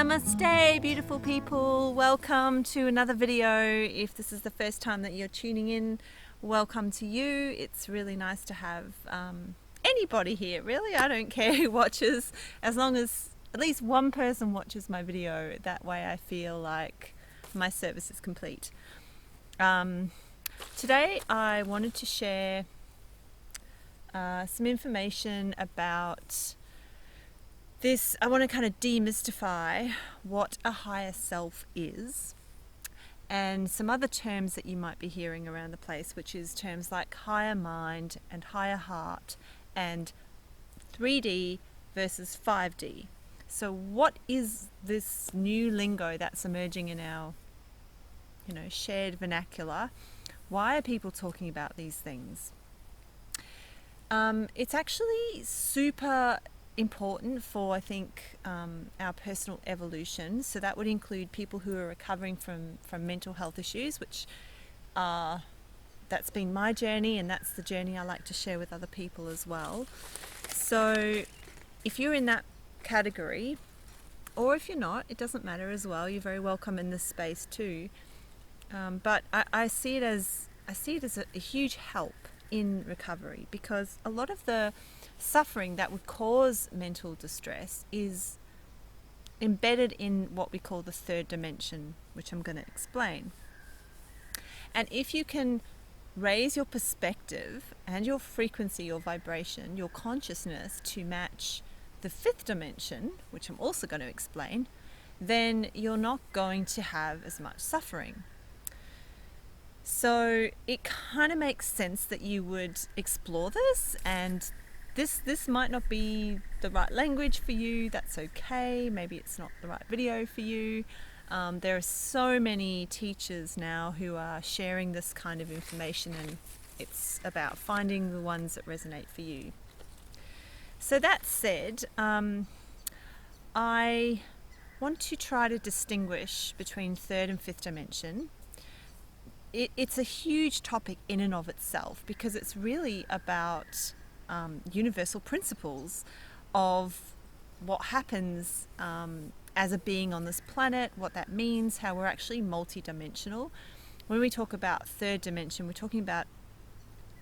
Namaste, beautiful people. Welcome to another video. If this is the first time that you're tuning in, welcome to you. It's really nice to have anybody here, really. I don't care who watches, as long as at least one person watches my video. That way I feel like my service is complete. Today I wanted to share some information about this. I want to kind of demystify what a higher self is and some other terms that you might be hearing around the place, which is terms like higher mind and higher heart and 3D versus 5D. So what is this new lingo that's emerging in our, shared vernacular? Why are people talking about these things? It's actually super important for, I think, our personal evolution. So that would include people who are recovering from mental health issues, which that's been my journey, and that's the journey I like to share with other people as well. So if you're in that category, or if you're not, it doesn't matter as well. You're very welcome in this space too. But I see it as a huge help in recovery, because a lot of the suffering that would cause mental distress is embedded in what we call the third dimension, which I'm going to explain. And if you can raise your perspective and your frequency, your vibration, your consciousness to match the fifth dimension, which I'm also going to explain, then you're not going to have as much suffering. So it kind of makes sense that you would explore this, and this might not be the right language for you. That's okay. Maybe it's not the right video for you. There are so many teachers now who are sharing this kind of information, and it's about finding the ones that resonate for you. So that said, I want to try to distinguish between third and fifth dimension. It's a huge topic in and of itself, because it's really about universal principles of what happens as a being on this planet, what that means, how we're actually multidimensional. When we talk about third dimension, we're talking about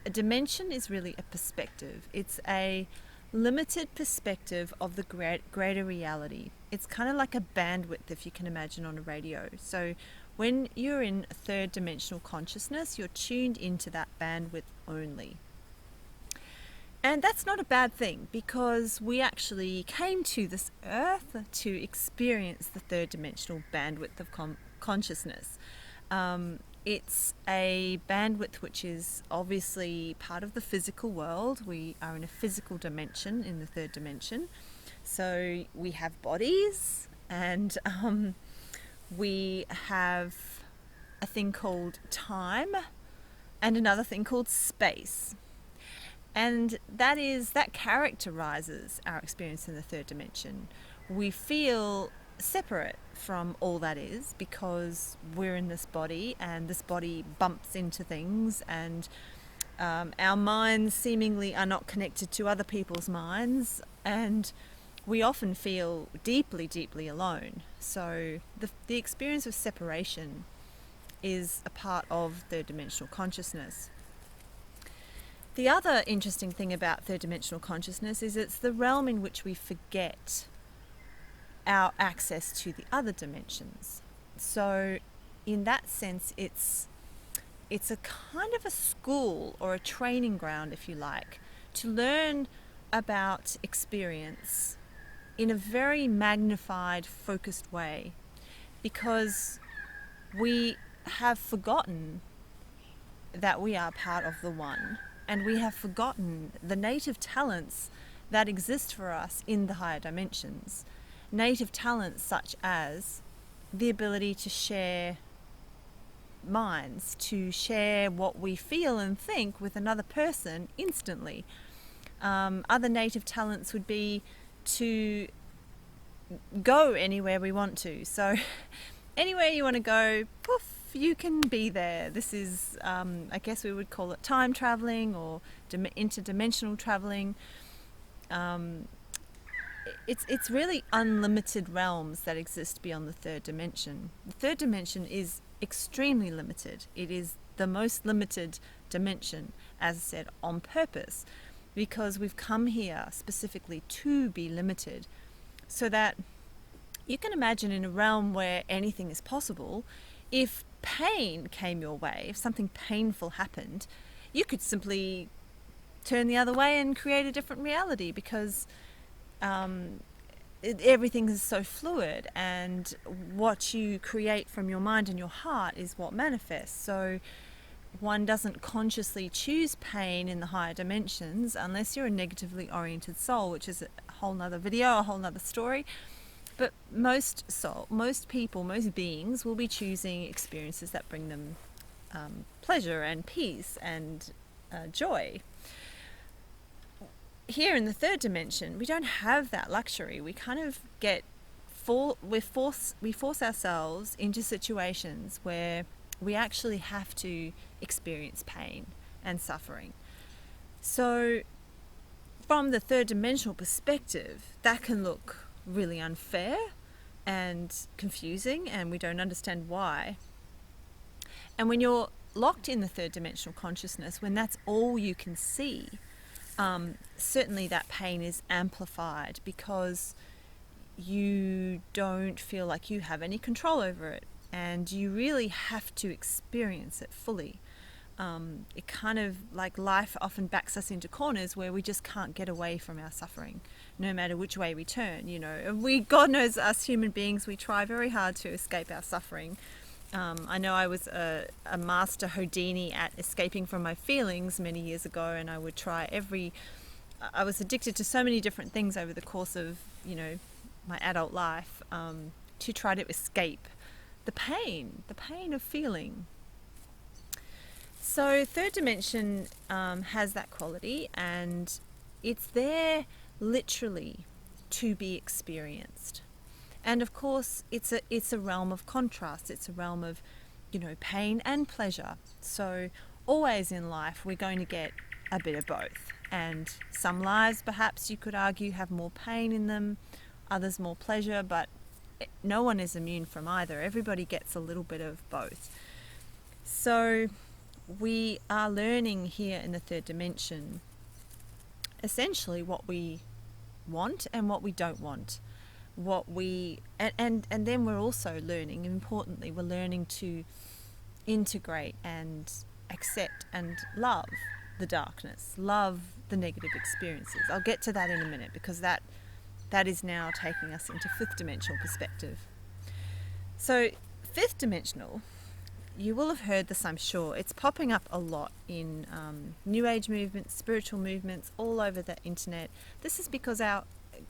a dimension is really a perspective. It's a limited perspective of the greater reality. It's kind of like a bandwidth, if you can imagine, on a radio. So when you're in third dimensional consciousness, you're tuned into that bandwidth only. And that's not a bad thing, because we actually came to this earth to experience the third dimensional bandwidth of consciousness. It's a bandwidth which is obviously part of the physical world. We are in a physical dimension in the third dimension. So we have bodies, and we have a thing called time and another thing called space. And that characterizes our experience in the third dimension. We feel separate from all that is, because we're in this body, and this body bumps into things, and our minds seemingly are not connected to other people's minds, and we often feel deeply, deeply alone. So the experience of separation is a part of third dimensional consciousness. The other interesting thing about third dimensional consciousness is it's the realm in which we forget our access to the other dimensions. So in that sense, it's a kind of a school, or a training ground, if you like, to learn about experience in a very magnified, focused way, because we have forgotten that we are part of the one, and we have forgotten the native talents that exist for us in the higher dimensions. Native talents such as the ability to share minds, to share what we feel and think with another person instantly. Other native talents would be to go anywhere we want to. So anywhere you want to go, poof, you can be there. This is, I guess we would call it time traveling or interdimensional traveling. it's really unlimited realms that exist beyond the third dimension. The third dimension is extremely limited. It is the most limited dimension, as I said, on purpose, because we've come here specifically to be limited, so that you can imagine in a realm where anything is possible, if pain came your way, if something painful happened, you could simply turn the other way and create a different reality, because everything is so fluid, and what you create from your mind and your heart is what manifests. So one doesn't consciously choose pain in the higher dimensions unless you're a negatively oriented soul, which is a whole nother video, a whole nother story. But most people, most beings will be choosing experiences that bring them pleasure and peace and joy. Here in the third dimension, we don't have that luxury. We kind of we force ourselves into situations where we actually have to experience pain and suffering. So from the third dimensional perspective, that can look really unfair and confusing, and we don't understand why. And when you're locked in the third dimensional consciousness, when that's all you can see, certainly that pain is amplified, because you don't feel like you have any control over it, and you really have to experience it fully. It kind of, like, life often backs us into corners where we just can't get away from our suffering, no matter which way we turn. God knows, us human beings, we try very hard to escape our suffering. I know I was a master Houdini at escaping from my feelings many years ago, and I would try I was addicted to so many different things over the course of, my adult life, to try to escape the pain of feeling. So third dimension has that quality, and it's there literally to be experienced. And of course, it's a realm of contrast. It's a realm of, pain and pleasure. So always in life, we're going to get a bit of both. And some lives, perhaps you could argue, have more pain in them, others more pleasure, but no one is immune from either. Everybody gets a little bit of both. So we are learning here in the third dimension essentially what we want and what we don't want. And then we're also learning, importantly, we're learning to integrate and accept and love the darkness, love the negative experiences. I'll get to that in a minute, because that is now taking us into fifth dimensional perspective. So fifth dimensional, you will have heard this, I'm sure. It's popping up a lot in New Age movements, spiritual movements, all over the internet. This is because our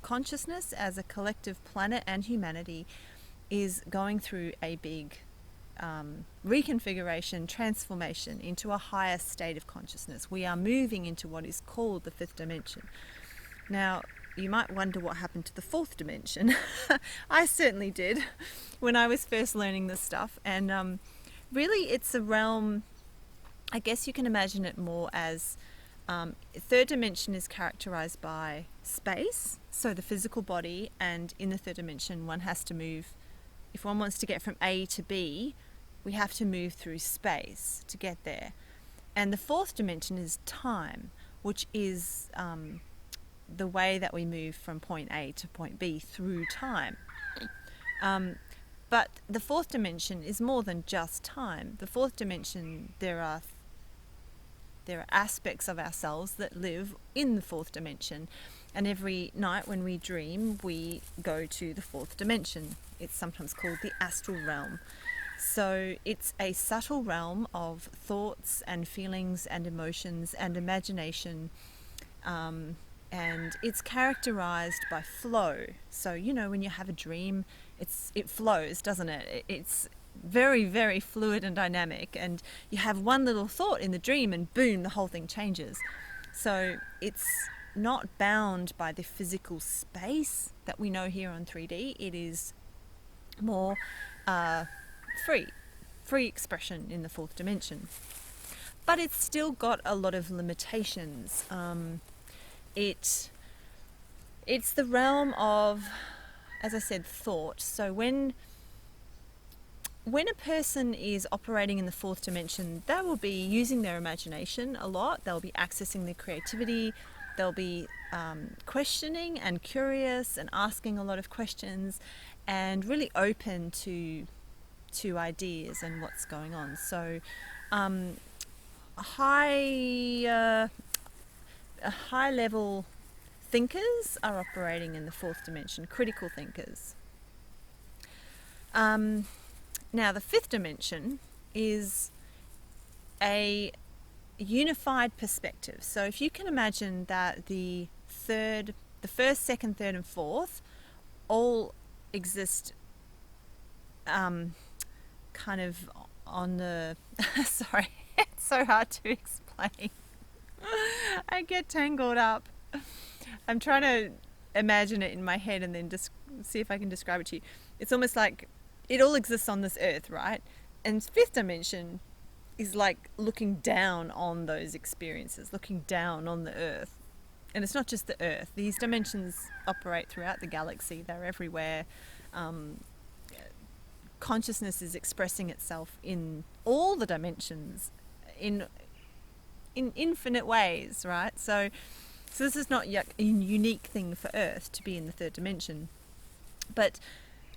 consciousness as a collective planet and humanity is going through a big reconfiguration, transformation into a higher state of consciousness. We are moving into what is called the fifth dimension. Now, you might wonder what happened to the fourth dimension. I certainly did when I was first learning this stuff. And really, it's a realm, I guess you can imagine it more as third dimension is characterized by space, so the physical body, and in the third dimension one has to move. If one wants to get from A to B, we have to move through space to get there. And the fourth dimension is time, which is the way that we move from point A to point B through time. But the fourth dimension is more than just time. The fourth dimension, there are aspects of ourselves that live in the fourth dimension, and every night when we dream, we go to the fourth dimension. It's sometimes called the Astral Realm. So it's a subtle realm of thoughts and feelings and emotions and imagination, and it's characterized by flow. So when you have a dream, it flows, doesn't it? It's very, very fluid and dynamic, and you have one little thought in the dream and boom, the whole thing changes. So it's not bound by the physical space that we know here on 3D. It is more free expression in the fourth dimension, but it's still got a lot of limitations. It's the realm of, as I said, thought. So when a person is operating in the fourth dimension, they will be using their imagination a lot. They'll be accessing their creativity. They'll be questioning and curious and asking a lot of questions and really open to ideas and what's going on. So high level thinkers are operating in the fourth dimension, critical thinkers. Now, the fifth dimension is a unified perspective. So if you can imagine that the first, second, third, and fourth all exist kind of on the... Sorry, it's so hard to explain. I get tangled up. I'm trying to imagine it in my head and then just see if I can describe it to you. It's almost like it all exists on this earth, right? And fifth dimension is like looking down on those experiences, looking down on the earth. And it's not just the earth. These dimensions operate throughout the galaxy. They're everywhere. Consciousness is expressing itself in all the dimensions in infinite ways, right? So this is not a unique thing for Earth to be in the third dimension. But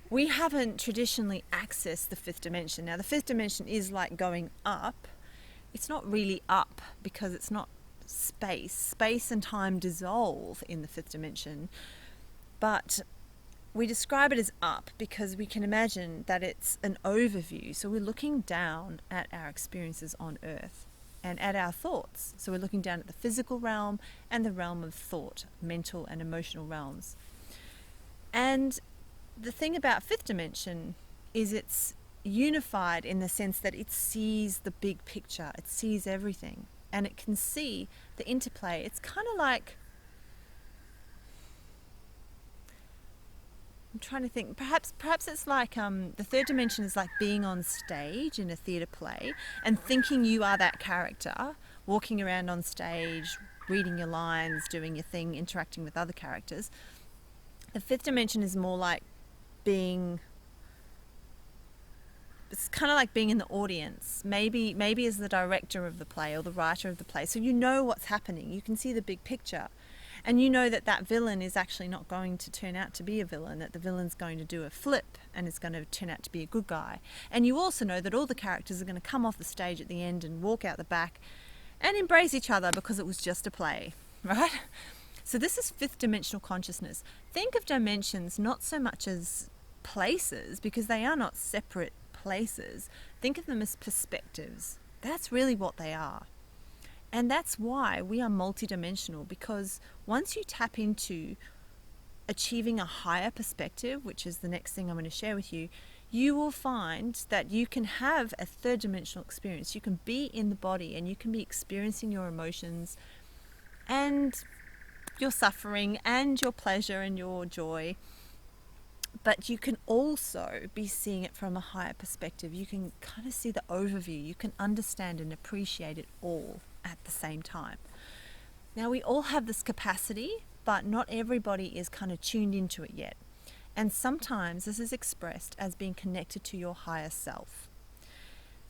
we haven't traditionally accessed the fifth dimension. Now, the fifth dimension is like going up. It's not really up because it's not space. Space and time dissolve in the fifth dimension. But we describe it as up because we can imagine that it's an overview. So we're looking down at our experiences on Earth and at our thoughts. So we're looking down at the physical realm and the realm of thought, mental and emotional realms. And the thing about fifth dimension is it's unified in the sense that it sees the big picture. It sees everything and it can see the interplay. It's kind of like, I'm trying to think, perhaps it's like the third dimension is like being on stage in a theatre play and thinking you are that character, walking around on stage, reading your lines, doing your thing, interacting with other characters. The fifth dimension is more like it's kind of like being in the audience, maybe as the director of the play or the writer of the play. So you know what's happening, you can see the big picture. And you know that villain is actually not going to turn out to be a villain, that the villain's going to do a flip and is going to turn out to be a good guy. And you also know that all the characters are going to come off the stage at the end and walk out the back and embrace each other because it was just a play, right? So this is fifth dimensional consciousness. Think of dimensions not so much as places, because they are not separate places. Think of them as perspectives. That's really what they are. And that's why we are multidimensional, because once you tap into achieving a higher perspective, which is the next thing I'm going to share with you, you will find that you can have a third dimensional experience. You can be in the body and you can be experiencing your emotions and your suffering and your pleasure and your joy. But you can also be seeing it from a higher perspective. You can kind of see the overview. You can understand and appreciate it all at the same time. Now, we all have this capacity, but not everybody is kind of tuned into it yet. And sometimes this is expressed as being connected to your higher self.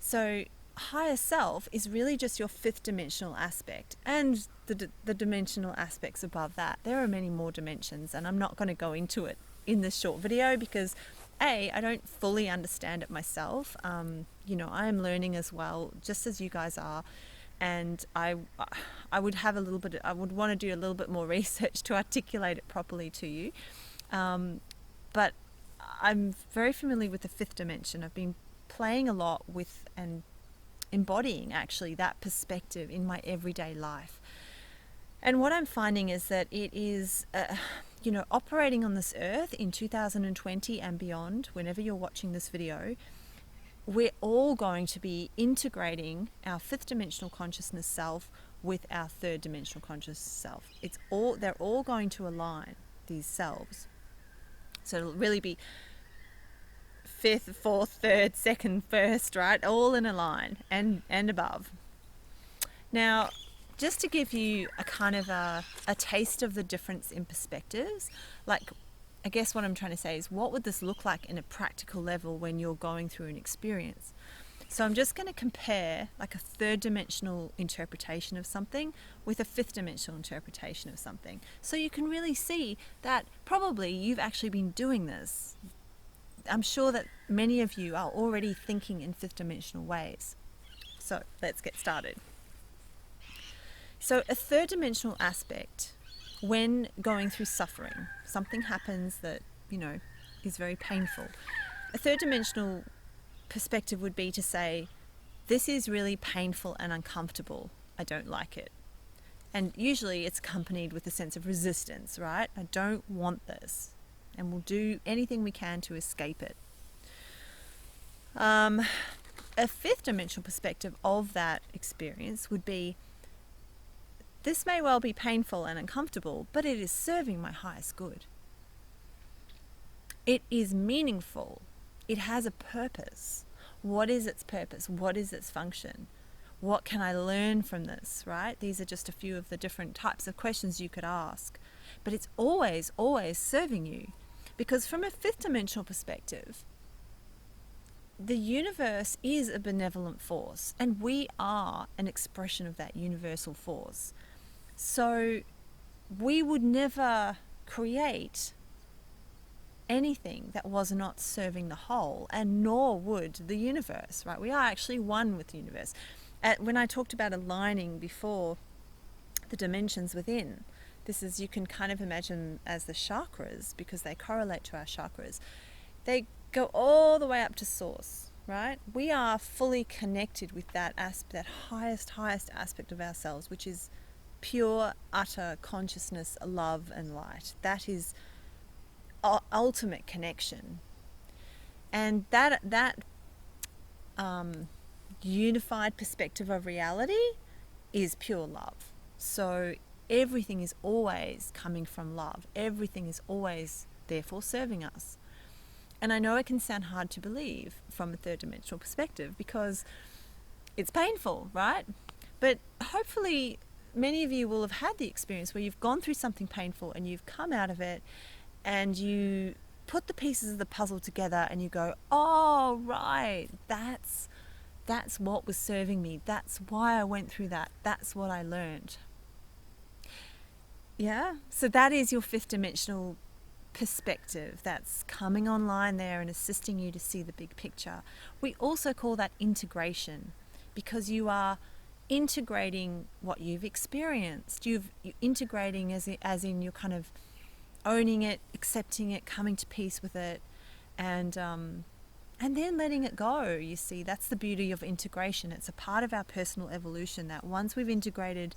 So higher self is really just your fifth dimensional aspect and the dimensional aspects above that. There are many more dimensions, and I'm not going to go into it in this short video because I don't fully understand it myself. I am learning as well, just as you guys are. And I would want to do a little bit more research to articulate it properly to you. But I'm very familiar with the fifth dimension. I've been playing a lot with and embodying actually that perspective in my everyday life. And what I'm finding is that it is, operating on this earth in 2020 and beyond, whenever you're watching this video, we're all going to be integrating our fifth dimensional consciousness self with our third dimensional conscious self. They're all going to align, these selves. So it'll really be fifth, fourth, third, second, first, right? All in a line and above. Now, just to give you a kind of a taste of the difference in perspectives, like, I guess what I'm trying to say is, what would this look like in a practical level when you're going through an experience? So I'm just going to compare like a third dimensional interpretation of something with a fifth dimensional interpretation of something. So you can really see that probably you've actually been doing this. I'm sure that many of you are already thinking in fifth dimensional ways. So let's get started. So a third dimensional aspect, when going through suffering, something happens that, is very painful. A third dimensional perspective would be to say, this is really painful and uncomfortable. I don't like it. And usually it's accompanied with a sense of resistance, right? I don't want this. And we'll do anything we can to escape it. A fifth dimensional perspective of that experience would be, this may well be painful and uncomfortable, but it is serving my highest good. It is meaningful. It has a purpose. What is its purpose? What is its function? What can I learn from this, right? These are just a few of the different types of questions you could ask. But it's always, always serving you. Because from a fifth dimensional perspective, the universe is a benevolent force, and we are an expression of that universal force. So we would never create anything that was not serving the whole, and nor would the universe, right? We are actually one with the universe. When I talked about aligning before, the dimensions within, this is, you can kind of imagine as the chakras, because they correlate to our chakras. They go all the way up to source, right? We are fully connected with that that highest aspect of ourselves, which is pure, utter consciousness, love and light. That is ultimate connection. And that unified perspective of reality is pure love. So everything is always coming from love. Everything is always, therefore, serving us. And I know it can sound hard to believe from a third dimensional perspective because it's painful, right? But hopefully many of you will have had the experience where you've gone through something painful and you've come out of it and you put the pieces of the puzzle together and you go, oh, right, that's what was serving me. That's why I went through that. That's what I learned. Yeah, so that is your fifth dimensional perspective that's coming online there and assisting you to see the big picture. We also call that integration, because you are integrating what you've experienced. You're integrating as in you're kind of owning it, accepting it, coming to peace with it, and then letting it go. You see, that's the beauty of integration. It's a part of our personal evolution that once we've integrated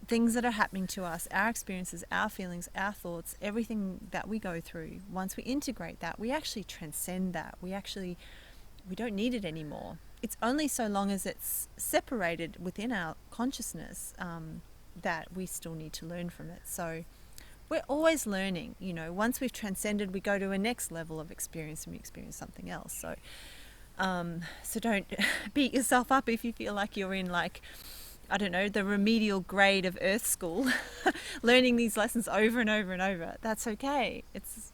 things that are happening to us, our experiences, our feelings, our thoughts, everything that we go through, once we integrate that, we actually transcend that. We don't need it anymore. It's only so long as it's separated within our consciousness that we still need to learn from it. So we're always learning. Once we've transcended, we go to a next level of experience and we experience something else. So don't beat yourself up if you feel like you're in, like, I don't know, the remedial grade of Earth School, learning these lessons over and over and over. That's okay. It's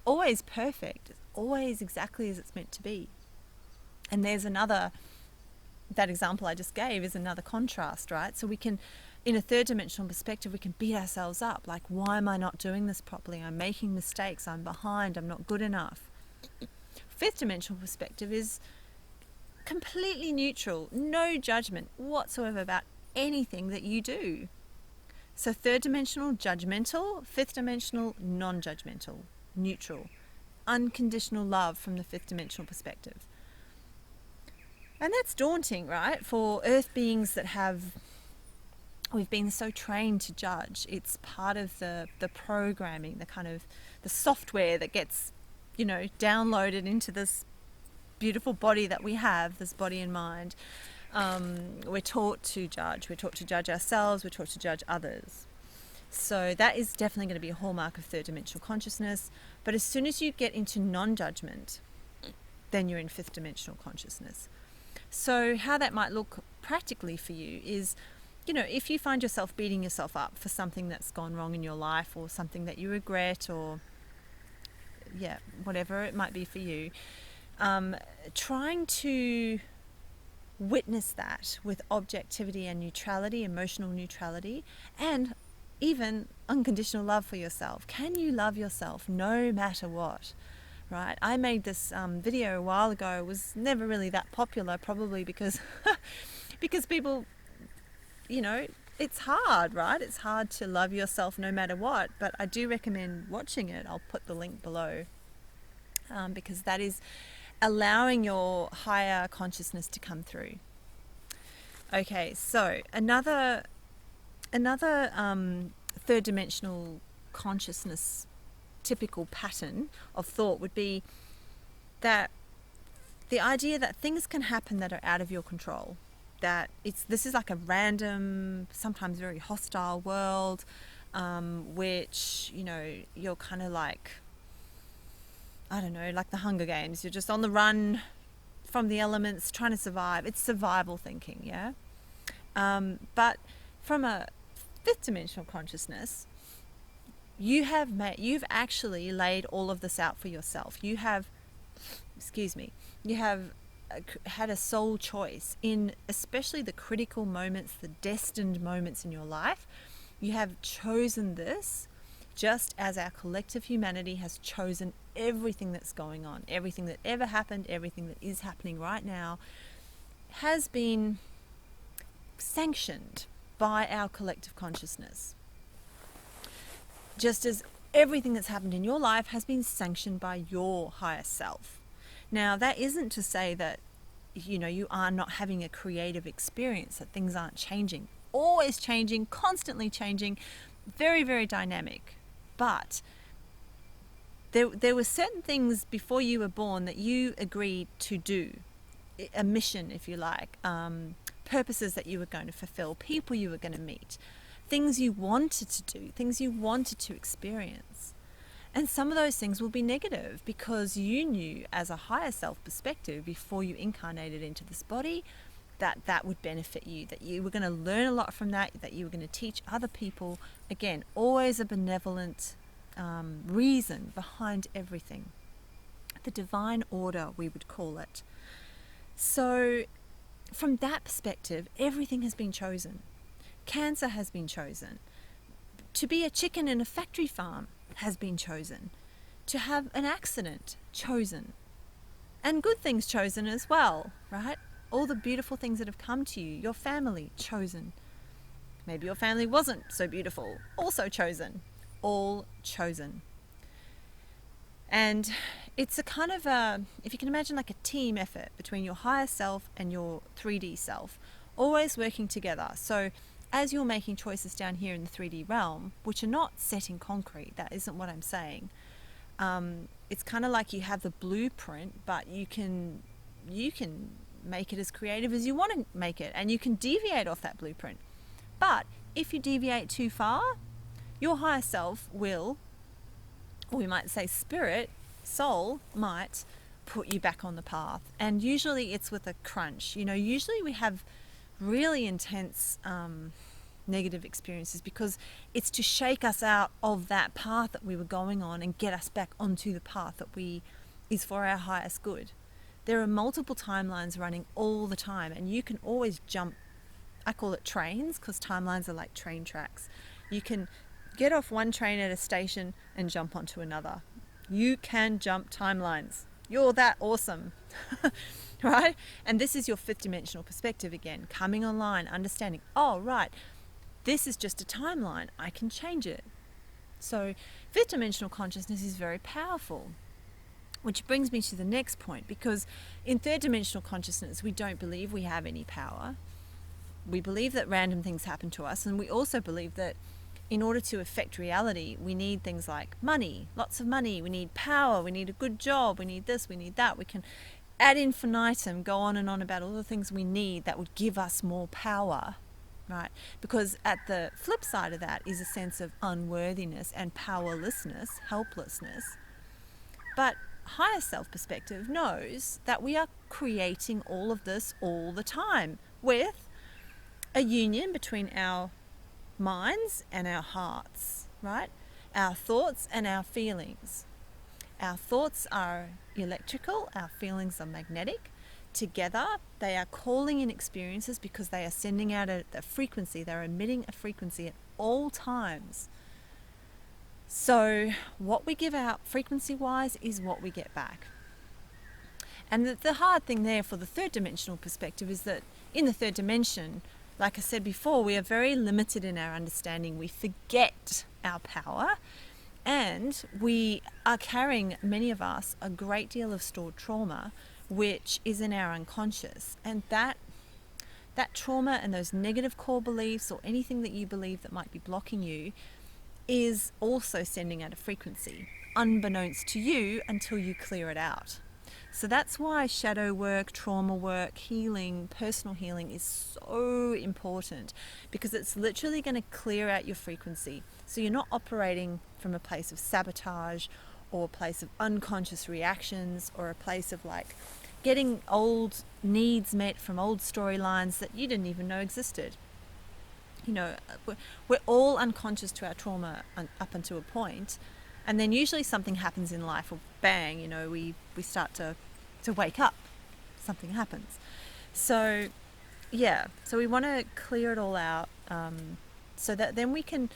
always perfect. It's always exactly as it's meant to be. And there's that example I just gave is another contrast, right? So we can, in a third dimensional perspective, we can beat ourselves up. Like, why am I not doing this properly? I'm making mistakes. I'm behind. I'm not good enough. Fifth dimensional perspective is completely neutral, no judgment whatsoever about anything that you do. So third dimensional, judgmental; fifth dimensional, non-judgmental, neutral, unconditional love from the fifth dimensional perspective. And that's daunting, right? For earth beings that we've been so trained to judge. It's part of the programming, the kind of the software that gets, downloaded into this beautiful body that we have, this body and mind. We're taught to judge. We're taught to judge ourselves. We're taught to judge others. So that is definitely going to be a hallmark of third dimensional consciousness. But as soon as you get into non-judgment, then you're in fifth dimensional consciousness. So how that might look practically for you is, if you find yourself beating yourself up for something that's gone wrong in your life, or something that you regret, or whatever it might be for you, trying to witness that with objectivity and neutrality, emotional neutrality, and even unconditional love for yourself. Can you love yourself no matter what? Right? I made this video a while ago. It was never really that popular, probably because because people, it's hard, right? It's hard to love yourself no matter what, but I do recommend watching it. I'll put the link below, because that is allowing your higher consciousness to come through. Okay, so another third dimensional consciousness typical pattern of thought would be that the idea that things can happen that are out of your control, that this is like a random, sometimes very hostile world, which you're kind of like, I don't know, like the Hunger Games. You're just on the run from the elements, trying to survive. It's survival thinking, yeah. But from a fifth dimensional consciousness, you've actually laid all of this out for yourself. You have had a soul choice in especially the critical moments, the destined moments in your life. You have chosen this, just as our collective humanity has chosen everything that's going on, everything that ever happened, everything that is happening right now has been sanctioned by our collective consciousness. Just as everything that's happened in your life has been sanctioned by your higher self. Now, that isn't to say that, you are not having a creative experience, that things aren't changing. Always changing, constantly changing, very, very dynamic. But there were certain things before you were born that you agreed to do, a mission, if you like, purposes that you were going to fulfill, people you were going to meet, things you wanted to do, things you wanted to experience. And some of those things will be negative because you knew as a higher self perspective before you incarnated into this body that would benefit you, that you were going to learn a lot from that you were going to teach other people. Again, always a benevolent reason behind everything. The divine order, we would call it. So from that perspective, everything has been chosen. Cancer has been chosen. To be a chicken in a factory farm has been chosen. To have an accident, chosen. And good things chosen as well, right? All the beautiful things that have come to you, your family, chosen. Maybe your family wasn't so beautiful, also chosen. All chosen. And it's a kind of if you can imagine, like a team effort between your higher self and your 3D self, always working together. So as you're making choices down here in the 3D realm, which are not set in concrete, that isn't what I'm saying. It's kind of like you have the blueprint, but you can make it as creative as you want to make it, and you can deviate off that blueprint. But if you deviate too far, your higher self will, or we might say spirit, soul, might put you back on the path. And usually it's with a crunch. Usually we have really intense negative experiences because it's to shake us out of that path that we were going on and get us back onto the path that is for our highest good. There are multiple timelines running all the time, and you can always jump. I call it trains because timelines are like train tracks. You can get off one train at a station and jump onto another. You can jump timelines. You're that awesome. Right? And this is your fifth dimensional perspective again, coming online, understanding, oh, right, this is just a timeline. I can change it. So fifth dimensional consciousness is very powerful, which brings me to the next point, because in third dimensional consciousness, we don't believe we have any power. We believe that random things happen to us, and we also believe that in order to affect reality, we need things like money, lots of money, we need power, we need a good job, we need this, we need that. We can ad infinitum go on and on about all the things we need that would give us more power, right? Because at the flip side of that is a sense of unworthiness and powerlessness, helplessness. But higher self perspective knows that we are creating all of this all the time with a union between our minds and our hearts, right? Our thoughts and our feelings. Our thoughts are electrical, our feelings are magnetic. Together, they are calling in experiences because they are sending out a frequency, they're emitting a frequency at all times. So, what we give out frequency-wise is what we get back. And the hard thing there for the third dimensional perspective is that in the third dimension, like I said before, we are very limited in our understanding. We forget our power, and we are carrying, many of us, a great deal of stored trauma, which is in our unconscious. And that trauma and those negative core beliefs or anything that you believe that might be blocking you is also sending out a frequency, unbeknownst to you until you clear it out. So that's why shadow work, trauma work, healing, personal healing is so important, because it's literally going to clear out your frequency. So you're not operating from a place of sabotage or a place of unconscious reactions or a place of like getting old needs met from old storylines that you didn't even know existed. You know, we're all unconscious to our trauma up until a point, and then usually something happens in life, or bang, you know, we start to wake up, something happens. So yeah, so we want to clear it all out, so that then we can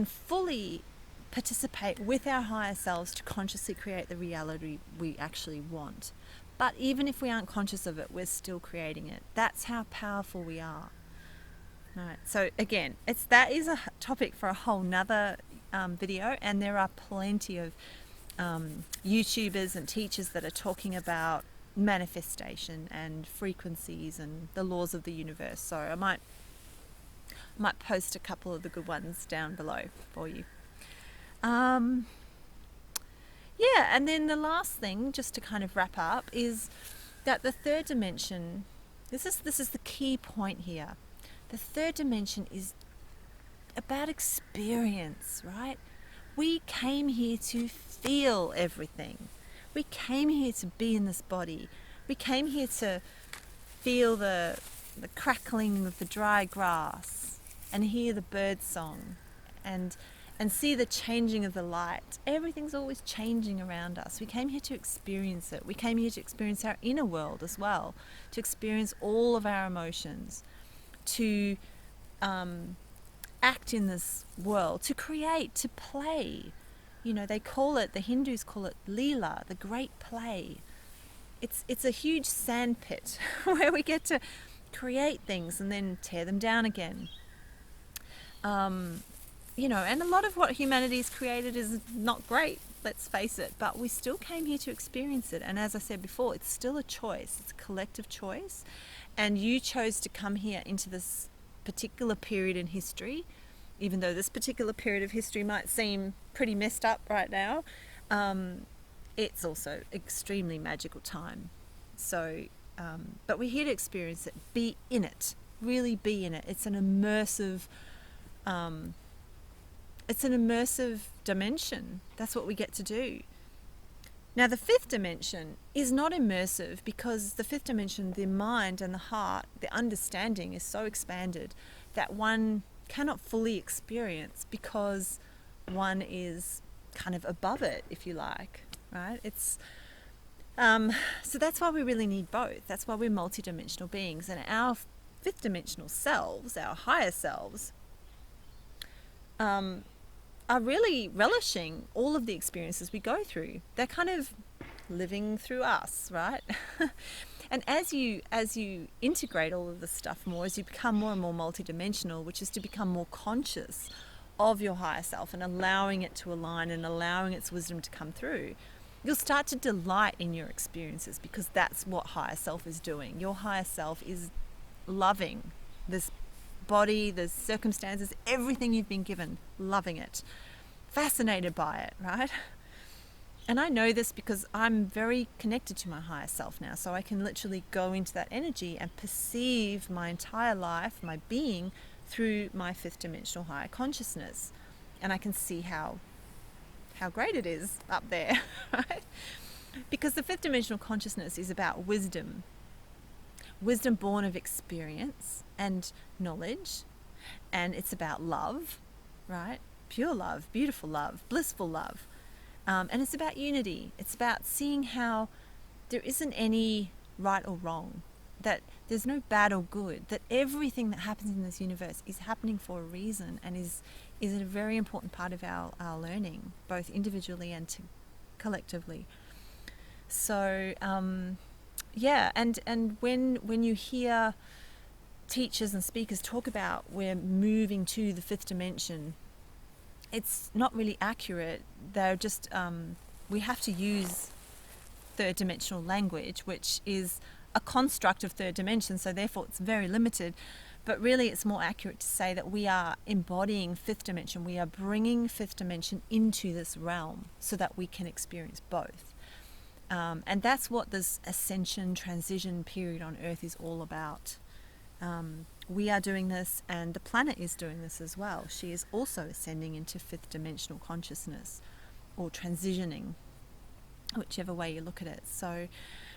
fully participate with our higher selves to consciously create the reality we actually want. But even if we aren't conscious of it, we're still creating it. That's how powerful we are. Right. So again, that is a topic for a whole nother video, and there are plenty of YouTubers and teachers that are talking about manifestation and frequencies and the laws of the universe. So I might post a couple of the good ones down below for you. Yeah, and then the last thing, just to kind of wrap up, is that the third dimension, this is the key point here. The third dimension is about experience, right? We came here to feel everything. We came here to be in this body. We came here to feel the crackling of the dry grass and hear the bird song and see the changing of the light. Everything's always changing around us. We came here to experience it. We came here to experience our inner world as well, to experience all of our emotions, to act in this world, to create, to play. You know, the Hindus call it Leela, the great play. It's a huge sandpit where we get to create things and then tear them down again. You know, and a lot of what humanity's created is not great, let's face it, but we still came here to experience it. And as I said before, it's still a choice. It's a collective choice. And you chose to come here into this particular period in history, even though this particular period of history might seem pretty messed up right now. It's also extremely magical time. So, but we're here to experience it, be in it, really be in it. It's an immersive dimension. That's what we get to do. Now, the fifth dimension is not immersive, because the fifth dimension, the mind and the heart, the understanding is so expanded that one cannot fully experience, because one is kind of above it, if you like, right? It's so that's why we really need both. That's why we're multidimensional beings, and our fifth dimensional selves, our higher selves, are really relishing all of the experiences we go through. They're kind of living through us, right? And as you integrate all of this stuff more, as you become more and more multidimensional, which is to become more conscious of your higher self and allowing it to align and allowing its wisdom to come through, you'll start to delight in your experiences, because that's what higher self is doing. Your higher self is loving this body, the circumstances, everything you've been given, loving it, fascinated by it, right? And I know this because I'm very connected to my higher self now, so I can literally go into that energy and perceive my entire life, my being, through my fifth dimensional higher consciousness, and I can see how great it is up there, right? Because the fifth dimensional consciousness is about wisdom. wisdom born of experience and knowledge, and it's about love, right? Pure love, beautiful love, blissful love. And it's about unity. It's about seeing how there isn't any right or wrong, that there's no bad or good, that everything that happens in this universe is happening for a reason and is a very important part of our learning, both individually and collectively. So, yeah, and when you hear teachers and speakers talk about we're moving to the fifth dimension, it's not really accurate. They're just, we have to use third dimensional language, which is a construct of third dimension, so therefore it's very limited. But really it's more accurate to say that we are embodying fifth dimension. We are bringing fifth dimension into this realm so that we can experience both. And that's what this ascension transition period on Earth is all about. We are doing this, and the planet is doing this as well. She is also ascending into fifth dimensional consciousness, or transitioning, whichever way you look at it. So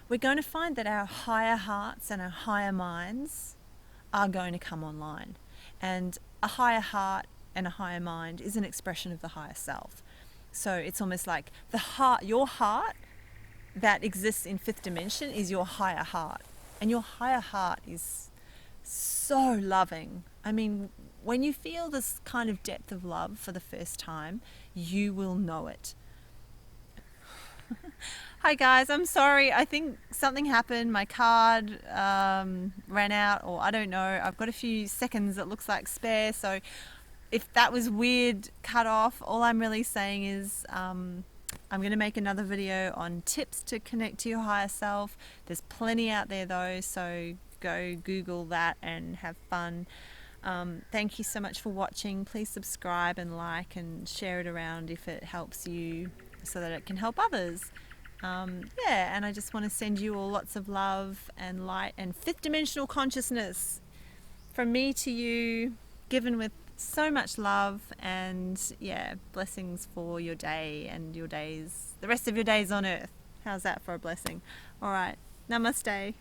we're going to find that our higher hearts and our higher minds are going to come online. And a higher heart and a higher mind is an expression of the higher self. So it's almost like the heart, your heart that exists in fifth dimension is your higher heart. And your higher heart is so loving. I mean, when you feel this kind of depth of love for the first time, you will know it. Hi guys, I'm sorry. I think something happened. My card ran out, or I don't know. I've got a few seconds that looks like spare. So if that was weird cut off, all I'm really saying is I'm going to make another video on tips to connect to your higher self. There's plenty out there though, so go Google that and have fun. Thank you so much for watching. Please subscribe and like and share it around if it helps you, so that it can help others. Yeah, and I just want to send you all lots of love and light and fifth dimensional consciousness from me to you, given with so much love, and yeah, blessings for your day and your days, the rest of your days on Earth. How's that for a blessing? All right, namaste.